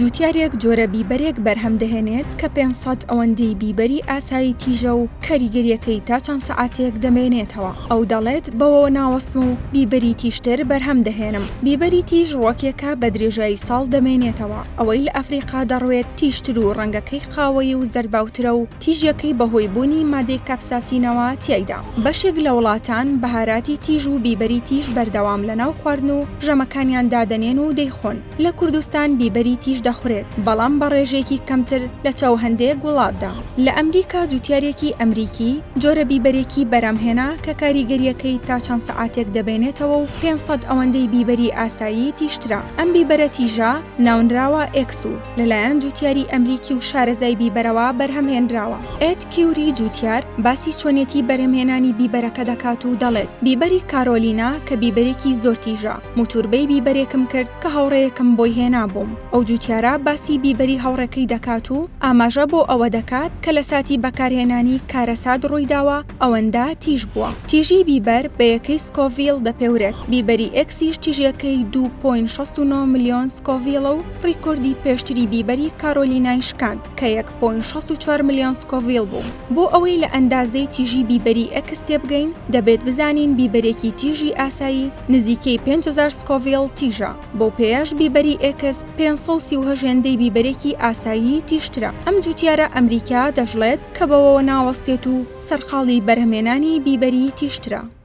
جوتیارێک جۆرە بیبەرێک بەرهەم دەهێنێت کە 500 ئەوەندەی بیبەری ئاسایی تیژە و کاریگەریەکەی تا چەند سەعاتێک دەمێنێتەوە. ئەو دەڵێت بەوە ناوەستم و بیبەری تیشتر بەرهەم دەهێنم. بیبەری تیژ ڕۆکێکە بە درێژایی ساڵ دەمێنێتەوە. ئەوەی لە ئەفریقا دەڕوێت تیشتر و ڕەنگەکەی قاوەیی و زەرباوترە و تیژەکەی بەهۆی بوونی مادەی کاپساسینەوە تیایدا. بەشێک لە وڵاتان بەهاراتی تیژ و بیبەری تیژ بەردەوام لەناو خواردن و ژەمەکانیان دادەنێن و دەیخۆن. لە کوردستان بیبەری تیژ دەخورێت، بەڵام بە ڕێژێکی کەمتر لە چاو هەندێک وڵاتدا. لە ئەمریکا جوتیارێکی ئەمریکی جۆرە بیبەرێکی بەرهەمهێنا کە کاریگەریەکەی تا چەند سەعاتێک دەبێنێتەوە و 500 ئەوەندەی بیبەری ئاسایی تیشترا. ئەم بیبەرە تیژە ناونراوە ئێکسو لەلایەن جوتیاری ئەمریکی و شارەزای بیبەرەوە بەرهەمهێنراوە. ئێد کیوری جوتیار باسی چۆنێتی بەرهەمهێنانی بیبەرەکە دەکات و دەڵێت بیبەری کارۆلینا کە بیبەرێکی زۆر تیژە موتوربەی بیبەرێکم کرد کە هاوڕێیەکم بۆی هێنا بووم. ئەو جوتیارە باسی بیبەری هاوڕێکەی دەکات و ئاماژە بۆ ئەوە دەکات کە لە ساتی بەکارهێنانی کارەسات ڕوویداوە ئەوەندە تیژ بووە. تیژی بیبەر بە یەکەی سکۆڤیل دەپێورێت. بیبەری ئێکسیش تیژەکەی 2.69 ملیۆن سکۆڤیلە و ڕیکۆردی پێشتری بیبەری کارۆلینای شکاند کە 1.64 ملیۆن سکۆڤیل بوو. بۆ ئەوەی لە ئەندازەی تیژی بیبەری ئێکس تێبگەین دەبێت بزانین بیبەرێکی تیژی ئاسایی نزیکەی 5000 سکۆڤیل تیژە. بۆ پێیاش بیبەری ئێکس 530 هێندەی بیبەرێکی ئاسایی تیشترە. ئەم جوتیارە ئەمریکا دەژڵێت کە بەوە ناوەستێت و سەرقاڵی بەرهەمهێنانی بیبەری تیشترە.